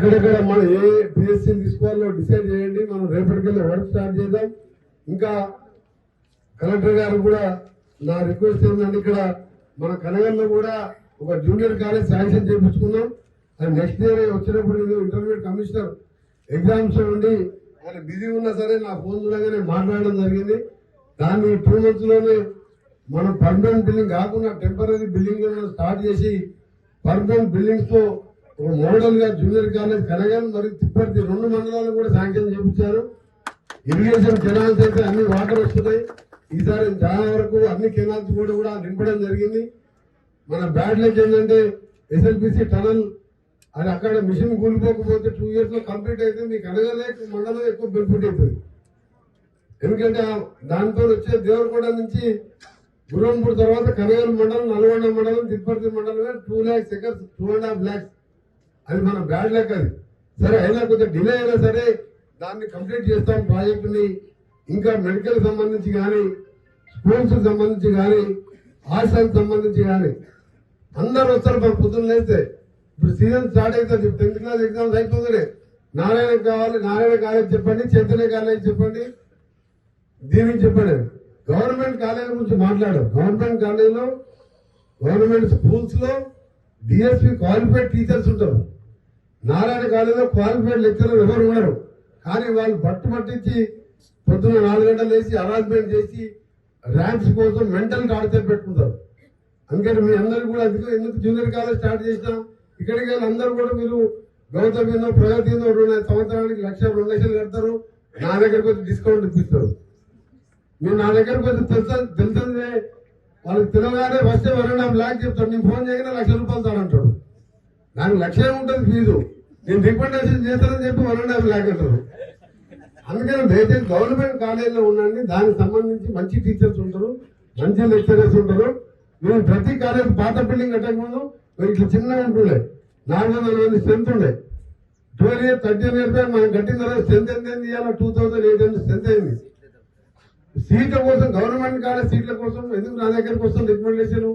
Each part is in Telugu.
ఎక్కడెక్కడ మనం ఏ పిఎస్సీ తీసుకోవాలో డిసైడ్ చేయండి. మనం రేపటికెళ్ళి వర్క్ స్టార్ట్ చేద్దాం. ఇంకా కలెక్టర్ గారు కూడా నా రిక్వెస్ట్ ఏంటంటే ఇక్కడ మన కనగల్లో కూడా ఒక జూనియర్ కాలేజ్ శాంక్షన్ చేయించుకున్నాం. అది నెక్స్ట్ ఇయర్ వచ్చినప్పుడు నేను ఇంటర్మీడియట్ కమిషనర్ ఎగ్జామ్స్ ఉండి ఆయన బిజీ ఉన్నా సరే నా ఫోన్ చూడగానే మాట్లాడడం జరిగింది. దాన్ని 2 months లోనే మనం పర్మనెంట్ బిల్డింగ్ కాకుండా టెంపరీ బిల్డింగ్ స్టార్ట్ చేసి పర్మనెంట్ బిల్డింగ్స్ తో ఒక మోడల్ గా జూనియర్ కాలేజ్ కనగల్ మరియు తిప్పర్తి 2 మండలాలు కూడా శాంక్షన్ చేయించారు. ఇరిగేషన్ కెనాల్స్ అయితే అన్ని వాటర్ వస్తున్నాయి. ఈసారి చాలా వరకు అన్ని కెనాల్స్ కూడా నింపడం జరిగింది. మన బ్యాడ్ లైక్ ఏంటంటే ఎస్ఎల్పిసి టనల్ అది అక్కడ మిషన్ కూలిపోకపోతే 2 years లో కంప్లీట్ అయితే మీకు కనగలే మండలం ఎక్కువ బెనిఫిట్ అవుతుంది. ఎందుకంటే దాంతో వచ్చే దేవరకొండ నుంచి గురంపూర్ తర్వాత కనగల్ మండలం, నల్గొండ మండలం, తిరుపతి మండలం 2 lakhs acres 2.5 lakhs అది మన బ్యాడ్ లెక్క. అది సరే అయినా కొద్దిగా డిలే అయినా సరే దాన్ని కంప్లీట్ చేస్తాం ప్రాజెక్టుని. ఇంకా మెడికల్ సంబంధించి కానీ, స్కూల్స్ సంబంధించి కానీ, హాస్టల్ సంబంధించి కానీ అందరూ వస్తారు. మన పొద్దున్న లేస్తే ఇప్పుడు సీజన్ స్టార్ట్ అవుతుంది. 10th class ఎగ్జామ్స్ అయిపోగానే నారాయణ కావాలి, నారాయణ కాలేజ్ చెప్పండి, చైతన్య కాలేజ్ చెప్పండి, దీనికి చెప్పండి. గవర్నమెంట్ కాలేజీ గురించి మాట్లాడారు. గవర్నమెంట్ కాలేజీలో, గవర్నమెంట్ స్కూల్స్ లో డిఎస్పీ క్వాలిఫైడ్ టీచర్స్ ఉంటారు. నారాయణ కాలేజీలో క్వాలిఫైడ్ లెక్చరర్ ఎవరు ఉన్నారు. కానీ వాళ్ళు పట్టించి పొద్దున్న 4 గంటలు వేసి అరేంజ్మెంట్ చేసి ర్యాంక్స్ కోసం మెంటల్ టార్చర్ పెట్టుకుంటారు. అందుకని మీ అందరూ కూడా ఎందుకు జూనియర్ కాలేజ్ స్టార్ట్ చేసినా ఇక్కడికి వెళ్ళి అందరూ కూడా మీరు గౌతమిలో, ప్రగతిలో 2 సంవత్సరానికి 1 లక్ష 2 లక్షలు కడతారు. నా దగ్గరకు వచ్చి డిస్కౌంట్ ఇప్పిస్తారు. మీరు నా దగ్గరకు వచ్చి తెలుసే వాళ్ళకి తెలియగానే వస్తే 1.5 lakh చెప్తాడు. నేను ఫోన్ చేయగానే 1 లక్ష రూపాయలు తానంటాడు. నాకు 1 లక్ష ఉంటుంది ఫీజు, నేను రికమెండేషన్ చేస్తానని చెప్పి 1.5 lakh అంటారు. అందుకని దయచేసి గవర్నమెంట్ కాలేజీలో ఉండండి. దానికి సంబంధించి మంచి టీచర్స్ ఉంటారు, మంచి లెక్చరర్స్ ఉంటారు. మేము ప్రతి కాలేజ్ పాత బిల్డింగ్ కట్టకముందు ఇట్లా చిన్నగా ఉంటుండే 400 మంది స్ట్రెంత్ ఉండే. 12 years 13 years బ్యాక్ మనం కట్టిన తర్వాత స్ట్రెంత్ ఎంత అయింది? ఇవాళ 2800 స్ట్రెంత్ అయింది. సీట్ల కోసం, గవర్నమెంట్ కాలేజ్ సీట్ల కోసం ఎందుకు నా దగ్గరకు వస్తాం రికమెండేషన్.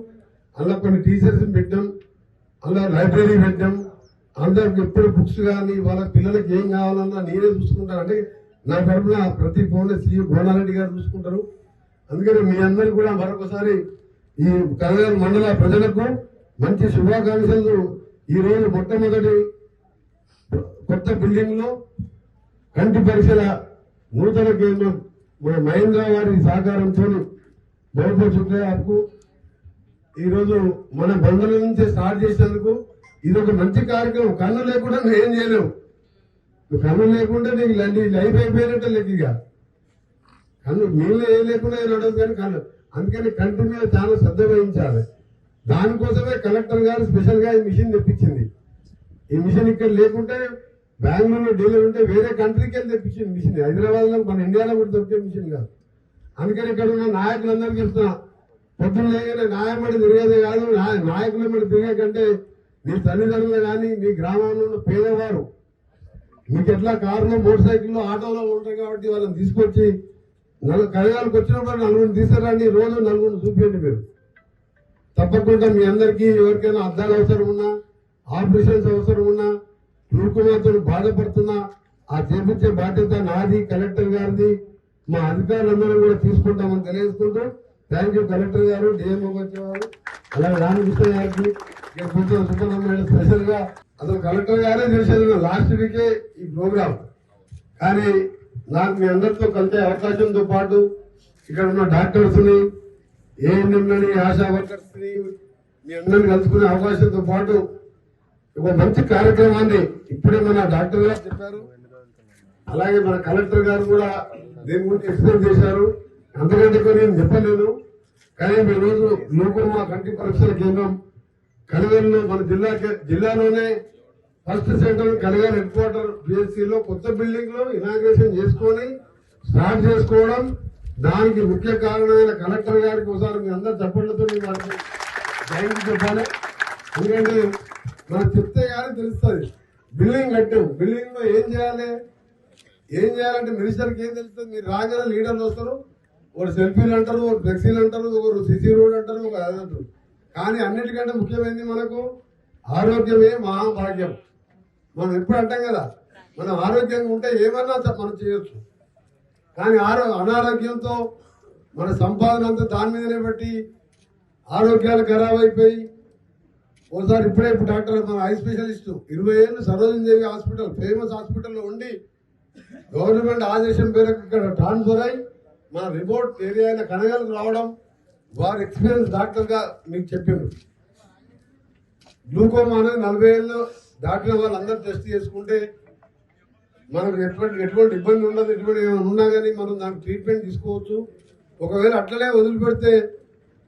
అలా కొన్ని టీచర్స్ పెట్టాం, అలా లైబ్రరీ పెట్టాం. అందరికి ఎప్పుడు బుక్స్ కానీ వాళ్ళ పిల్లలకి ఏం కావాలన్నా నేనే చూసుకుంటాను. అంటే నా తరఫున ప్రతి ఫోన్ సీఎం గోనారెడ్డి గారు చూసుకుంటారు. అందుకని మీ అందరు కూడా మరొకసారి ఈ కనగల్ మండల ప్రజలకు మంచి శుభాకాంక్షలు. ఈ రోజు మొట్టమొదటి కొత్త బిల్డింగ్ లో కంటి పరీక్షల నూతన కేంద్రం మన మహేంద్ర వారి సహకారంతో బహుశా శుక్రయాకు ఈరోజు మన బంధువుల నుంచి స్టార్ట్ చేసినందుకు ఇది ఒక మంచి కార్యక్రమం. కన్ను లేకుండా నువ్వు ఏం చేయలేవు. నువ్వు కన్ను లేకుండా నీకు లైఫ్ అయిపోయినట్టే లెక్కగా. కన్ను నీళ్ళు ఏం లేకుండా నడదు కానీ కన్ను. అందుకని కంటి మీద చాలా శ్రద్ధ వహించాలి. దానికోసమే కలెక్టర్ గారు స్పెషల్ గా ఈ మిషన్ తెప్పించింది. ఈ మిషన్ ఇక్కడ లేకుంటే బెంగళూరులో డీలర్ ఉంటే వేరే కంట్రీకి వెళ్ళి తెప్పించింది మిషన్. హైదరాబాద్ లో మన ఇండియాలో కూడా దొరికే మిషన్ కాదు. అందుకని ఇక్కడ ఉన్న నాయకులందరికీ చెప్తున్నా, పొద్దున్న లేగానే న్యాయమడి తిరిగేదే కాదు, నాయకులమడి తిరిగే కంటే మీ తల్లిదండ్రులు కానీ మీ గ్రామంలో ఉన్న పేదవారు మీకు ఎట్లా కారులో, మోటార్ సైకిల్లో, ఆటోలో ఉంటారు కాబట్టి వాళ్ళని తీసుకొచ్చి కనగాలకు వచ్చినప్పుడు 4 తీసుకురండి. రోజు 4 చూపించండి. మీరు తప్పకుండా మీ అందరికీ ఎవరికైనా అద్దాలు అవసరం ఉన్నా, ఆపరేషన్స్ అవసరం ఉన్నా, గ్లూకోమాతో బాధపడుతున్నా ఆ చేపించే బాధ్యత నాది, కలెక్టర్ గారిది, మా అధికారులందరూ కూడా తీసుకుంటామని తెలియజేసుకుంటూ థ్యాంక్ యూ కలెక్టర్ గారు, డిఎంఓ వచ్చేవారు, అలాగే రామకృష్ణ గారికి, సుబ్రహ్మణ్యం స్పెషల్ గా. అసలు కలెక్టర్ గారే చేసేది లాస్ట్ వీకే ఈ ప్రోగ్రామ్. కానీ నాకు మీ అందరితో కలిసే అవకాశంతో పాటు ఇక్కడ ఉన్న డాక్టర్స్ ని, ఏఎన్ఎంలని, ఆశా వర్కర్స్ ని మీ అందరిని కలుసుకునే అవకాశంతో పాటు ఒక మంచి కార్యక్రమాన్ని ఇప్పుడే మన డాక్టర్ గారు చెప్పారు. అలాగే మన కలెక్టర్ గారు కూడా దీని గురించి ఎక్స్ప్లెయిన్ చేశారు. అంతకంటే నేను చెప్పలేను. కానీ ఈ రోజు గ్లూకోమా కంటి పరీక్షల కేంద్రం కనగల్లో మన జిల్లాలోనే first centre Kanagal head quarter బిఎస్సీలో కొత్త బిల్డింగ్ లో ఇనాగ్రేషన్ చేసుకొని స్టార్ట్ చేసుకోవడం, దానికి ముఖ్య కారణమైన కలెక్టర్ గారికి ఒకసారి మీ అందరు చప్పట్లతో వాళ్ళకి థ్యాంక్ చెప్పాలి. ఎందుకంటే మనం చెప్తే కానీ తెలుస్తుంది. బిల్డింగ్ కట్టాం, బిల్డింగ్ లో ఏం చేయాలంటే మినిస్టర్కి ఏం తెలుస్తుంది? మీరు రాగానే లీడర్లు వస్తారు, ఒకరు సెల్ఫీలు అంటారు, ఒకరు ఫ్లెక్సీలు అంటారు, ఒకరు సిసి రోడ్ అంటారు, ఒక అది అంటారు. కానీ అన్నిటికంటే ముఖ్యమైనది మనకు ఆరోగ్యమే మహాభాగ్యం. మనం ఎప్పుడు అంటాం కదా, మనం ఆరోగ్యంగా ఉంటే ఏమన్నా మనం చేయొచ్చు. కానీ అనారోగ్యంతో మన సంపాదన అంతా దాని మీదనే బట్టి ఆరోగ్యాలు ఖరాబ్ అయిపోయి ఓసారి ఇప్పుడే డాక్టర్ మన ఐ స్పెషలిస్టు 20 ఏళ్ళు సరోజిని దేవి హాస్పిటల్ ఫేమస్ హాస్పిటల్లో ఉండి గవర్నమెంట్ ఆదేశం మేరకు ఇక్కడ ట్రాన్స్ఫర్ అయి మన రిమోట్ ఏరియా అయిన కనగలకు రావడం, వారు ఎక్స్పీరియన్స్ డాక్టర్గా మీకు చెప్పిండ్రు. గ్లూకోమా అనేది 40 ఏళ్ళు దాటిన వాళ్ళందరూ టెస్ట్ చేసుకుంటే మనకు ఎటువంటి ఇబ్బంది ఉండదు. ఎటువంటి ఏమైనా ఉన్నా కానీ మనం దానికి ట్రీట్మెంట్ తీసుకోవచ్చు. ఒకవేళ అట్లనే వదిలిపెడితే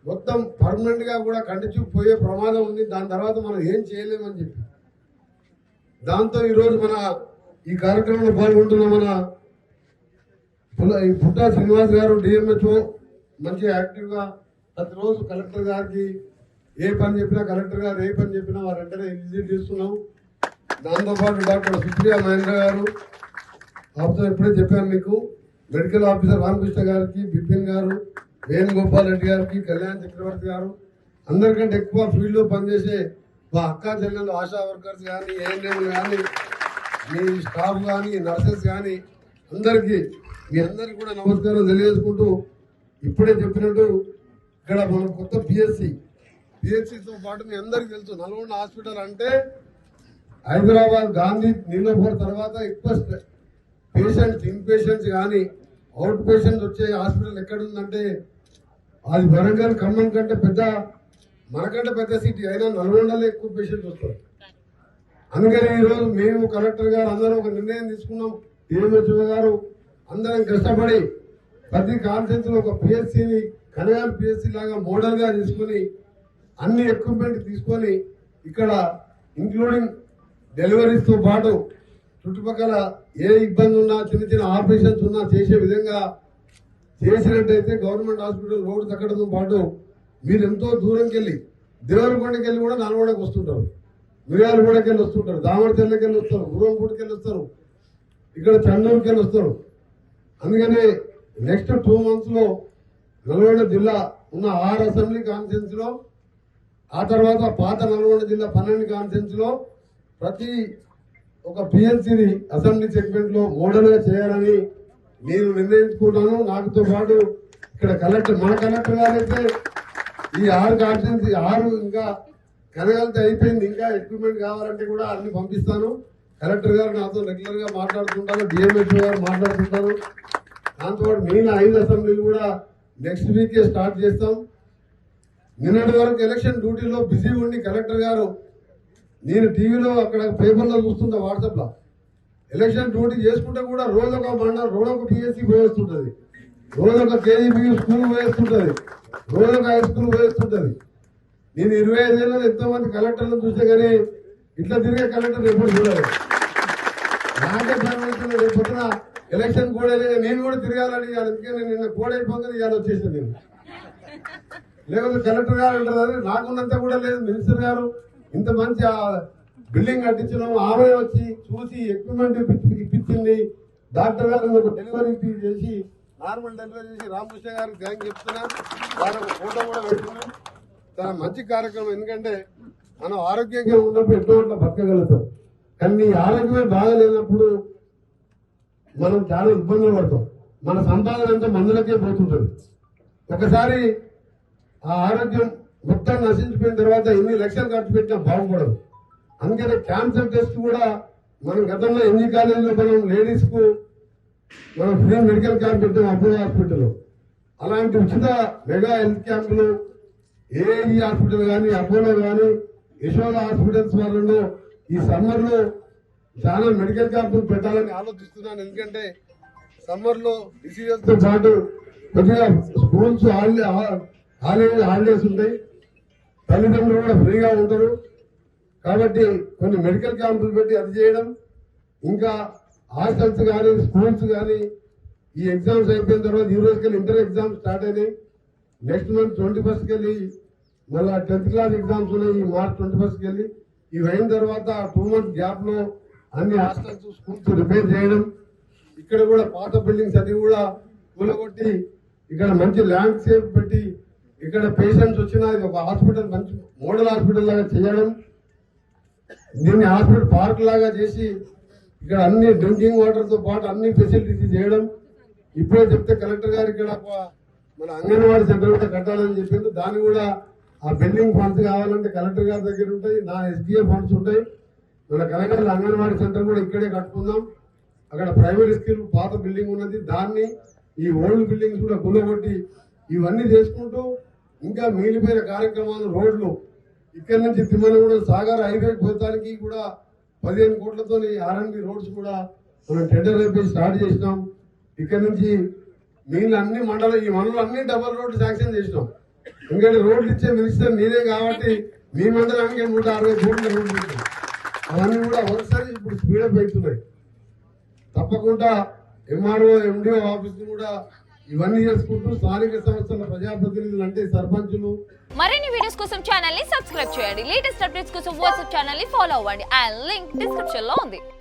మొత్తం పర్మనెంట్ గా కూడా కంటిన్యూ పోయే ప్రమాదం ఉంది. దాని తర్వాత మనం ఏం చేయలేమని చెప్పి దాంతో ఈరోజు మన ఈ కార్యక్రమంలో పాల్గొంటున్న మన పుట్టా శ్రీనివాస్ గారు డిఎంహెచ్ఓ మంచిగా యాక్టివ్ గా ప్రతిరోజు కలెక్టర్ గారికి ఏ పని చెప్పినా కలెక్టర్ గారు ఏ పని చెప్పినా వారు వెంటనే విజిట్ చేస్తున్నాం. దాంతోపాటు డాక్టర్ సుప్రియా మహేంద్ర గారు ఆఫీసర్ ఇప్పుడే చెప్పాను మీకు, మెడికల్ ఆఫీసర్ రామకృష్ణ గారికి, బిపిన్ గారు, వేణుగోపాల్ రెడ్డి గారికి, కళ్యాణ్ చక్రవర్తి గారు, అందరికంటే ఎక్కువ ఫీల్డ్ లో పనిచేసే మా అక్కా చెల్లెలు ఆశా వర్కర్స్ కానీ, ఏఎన్ఎంలు కానీ, మీ స్టాఫ్ కానీ, నర్సెస్ కానీ అందరికీ మీ అందరికి కూడా నమస్కారం తెలియజేసుకుంటూ, ఇప్పుడే చెప్పినట్టు ఇక్కడ మన కొత్త పిహెచ్సితో పాటు మీ అందరికి తెలుసు నల్గొండ హాస్పిటల్ అంటే హైదరాబాద్ గాంధీ నీలోఫర్ తర్వాత ఎక్కువ పేషెంట్స్ ఇన్ పేషెంట్స్ కానీ అవుట్ పేషెంట్స్ వచ్చే హాస్పిటల్ ఎక్కడుందంటే అది వరంగల్ ఖమ్మం కంటే మనకంటే పెద్ద సిటీ అయినా నల్గొండలో ఎక్కువ పేషెంట్స్ వస్తారు. అందుకని ఈరోజు మేము కలెక్టర్ గారు అందరం ఒక నిర్ణయం తీసుకున్నాం. డిఎంహెచ్ఓ గారు అందరం కష్టపడి ప్రతి కాన్ఫరెన్స్ లో ఒక పిహెచ్సిని కనగాల్ పిహెచ్సి లాగా మోడల్ గా తీసుకుని అన్ని ఎక్విప్మెంట్ తీసుకొని ఇక్కడ ఇంక్లూడింగ్ డెలివరీస్ తో పాటు చుట్టుపక్కల ఏ ఇబ్బంది ఉన్నా చిన్న చిన్న ఆపరేషన్స్ ఉన్నా చేసే విధంగా చేసినట్టయితే గవర్నమెంట్ హాస్పిటల్ రోడ్డు తగ్గడంతో పాటు మీరు ఎంతో దూరంకి వెళ్ళి దేవరకొండకి వెళ్ళి కూడా నల్గొండకి వస్తుంటారు, మిర్యాలగూడకి వెళ్ళి వస్తుంటారు, దామరచెర్లకి వెళ్ళి వస్తారు, గురంపూడికి వెళ్ళి వస్తారు, ఇక్కడ చండూరుకి వెళ్ళి వస్తారు. అందుకని నెక్స్ట్ 2 months లో నల్గొండ జిల్లా ఉన్న 6 అసెంబ్లీ కాన్ఫరెన్స్ లో ఆ తర్వాత పాత నల్గొండ జిల్లా 12 కాన్ఫరెన్స్ లో ప్రతి ఒక పిఎల్సిని అసెంబ్లీ సెగ్మెంట్ లో మోడల్ గా చేయాలని నేను నిర్ణయించుకున్నాను. నాకుతో పాటు ఇక్కడ మన కలెక్టర్ గారైతే ఈ 6 కాన్ఫరెన్స్ 6 ఇంకా కనగలితే అయిపోయింది, ఇంకా ఎక్విప్మెంట్ కావాలంటే కూడా అన్ని పంపిస్తాను. కలెక్టర్ గారు నాతో రెగ్యులర్ గా మాట్లాడుతుంటారు, డిఎంహెచ్ఓ గారు మాట్లాడుతుంటారు. దాంతోపాటు మిగిలిన 5 అసెంబ్లీలు కూడా నెక్స్ట్ వీక్ స్టార్ట్ చేస్తాం. నిన్నటి వరకు ఎలక్షన్ డ్యూటీలో బిజీ ఉండి కలెక్టర్ గారు నేను టీవీలో అక్కడ పేపర్లో చూస్తుంటా, వాట్సాప్ లో ఎలక్షన్ డ్యూటీ చేసుకుంటే కూడా రోజొక మండలం, రోజొక పిఎస్సి పోయేస్తుంటది, రోజొక కేజీబీ స్కూల్ పోయేస్తుంటది, రోజొక హై స్కూల్ పోయేస్తుంటది. నేను 25 ఏళ్ళలో ఎంతో మంది కలెక్టర్లను చూస్తే కానీ ఇట్లా తిరిగే కలెక్టర్ ఎప్పుడు చూడలేదు. నాకే పని రేపు పొద్దున ఎలక్షన్ కూడా నేను కూడా తిరగాలని అందుకే నేను నిన్న కోడ్ అయిపోతుంది ఇవాళ వచ్చేసాను నేను. లేకపోతే కలెక్టర్ గారు అంటారు నాకున్నంత కూడా లేదు, మినిస్టర్ గారు ఇంత మంచి బిల్డింగ్ కట్టించడం, ఆమె వచ్చి చూసి ఎక్విప్మెంట్ ఇప్పించింది, డాక్టర్ గారు నాకు డెలివరీ చేసి నార్మల్ డెలివరీ చేసి రామకృష్ణ గారికి థ్యాంక్ చెప్తున్నా. వారు ఫోటో కూడా పెట్టుకున్నాం. చాలా మంచి కార్యక్రమం. ఎందుకంటే మనం ఆరోగ్యంగా ఉన్నప్పుడు ఎన్నో అట్లా బతకగలుగుతాం. కానీ ఆరోగ్యమే బాగాలేనప్పుడు మనం చాలా ఇబ్బందులు పడతాం. మన సంపాదన అంతా మందులకే పోతుంటుంది. ఒకసారి ఆ ఆరోగ్యం మొత్తం నశించిపోయిన తర్వాత ఎన్ని లక్షలు ఖర్చు పెట్టినా బాగుపడదు. అందుకనే క్యాన్సర్ టెస్ట్ కూడా మనం గతంలో ఎన్ని కాలేజీలో మనం లేడీస్ కు మనం ఫ్రీ మెడికల్ క్యాంప్ పెట్టాం అపోలో హాస్పిటల్. అలాంటి ఉచిత మెగా హెల్త్ క్యాంపులు ఏఐఈ హాస్పిటల్ కానీ, అపోలో కానీ, యశోద హాస్పిటల్స్ వాళ్ళలో ఈ సమ్మర్ లో చాలా మెడికల్ క్యాంపులు పెట్టాలని ఆలోచిస్తున్నాను. ఎందుకంటే సమ్మర్ లో డిసీజెస్ తో పాటు కొద్దిగా స్కూల్స్ హాలిడేస్ ఉంటాయి, తల్లిదండ్రులు కూడా ఫ్రీగా ఉంటారు. కాబట్టి కొన్ని మెడికల్ క్యాంపులు పెట్టి అది చేయడం, ఇంకా హాస్టల్స్ కానీ స్కూల్స్ కానీ ఈ ఎగ్జామ్స్ అయిపోయిన తర్వాత ఈ రోజుకెళ్ళి ఇంటర్ ఎగ్జామ్స్ స్టార్ట్ అయినాయి. నెక్స్ట్ మంత్ 21st వెళ్ళి మళ్ళీ 10th క్లాస్ ఎగ్జామ్స్ ఉన్నాయి. ఈ March 21st వెళ్ళి ఇవి అయిన తర్వాత 2 months గ్యాప్ లో అన్ని హాస్టల్స్ స్కూల్స్ రిపేర్ చేయడం, ఇక్కడ కూడా పాత బిల్డింగ్స్ అన్ని కూడా కూలగొట్టి ఇక్కడ మంచి ల్యాండ్ సేఫ్ పెట్టి ఇక్కడ పేషెంట్స్ వచ్చినా ఒక హాస్పిటల్ మంచి మోడల్ హాస్పిటల్ లాగా చేయడం, దీన్ని హాస్పిటల్ పార్క్ లాగా చేసి ఇక్కడ అన్ని డ్రింకింగ్ వాటర్ తో పాటు అన్ని ఫెసిలిటీస్ చేయడం. ఇప్పుడే చెప్తే కలెక్టర్ గారు ఇక్కడ మన అంగన్వాడీ సెంటర్ కూడా కట్టాలని చెప్పింది. దాన్ని కూడా ఆ బిల్డింగ్ ఫండ్స్ కావాలంటే కలెక్టర్ గారి దగ్గర ఉంటాయి, నా ఎస్డిఏ ఫండ్స్ ఉంటాయి. మన కలెక్టర్ అంగన్వాడీ సెంటర్ కూడా ఇక్కడే కట్టుకుందాం. అక్కడ ప్రైమరీ స్కూల్ పాత బిల్డింగ్ ఉన్నది, దాన్ని ఈ ఓల్డ్ బిల్డింగ్స్ కూడా గుల్లగొట్టి ఇవన్నీ చేసుకుంటూ ఇంకా మిగిలిపోయిన కార్యక్రమాలు రోడ్లు ఇక్కడి నుంచి తిమ్మనగూడ సాగర్ హైవే పోతానికి కూడా 15 కోట్లతో ఆర్ఎన్బి రోడ్స్ కూడా మనం టెండర్ అయిపోయి స్టార్ట్ చేసినాం. ఇక్కడి నుంచి మిగిలిన అన్ని ఈ మండలం అన్ని డబల్ రోడ్లు శాంక్షన్ చేసినాం. ఎందుకంటే రోడ్లు ఇచ్చే మినిస్టర్ మీరే కాబట్టి మీ మండలానికి 160 కోట్ల రోడ్లు ఇచ్చాం. అవన్నీ కూడా ఒకసారి ఇప్పుడు స్పీడప్ అవుతున్నాయి. తప్పకుండా ఎంఆర్ఓ ఎండిఓ ఆఫీసులు కూడా ఇవన్నీ చేసుకుంటూ స్థానిక సంస్థల ప్రజాప్రతినిధులు అంటే సర్పంచులు. మరిన్ని వీడియోస్ కోసం ఛానల్ ని సబ్స్క్రైబ్ చేయండి. లేటెస్ట్ అప్డేట్స్ కోసం వాట్సాప్ ఛానల్ ని ఫాలో అవ్వండి. ఆ లింక్ డిస్క్రిప్షన్ లో ఉంది.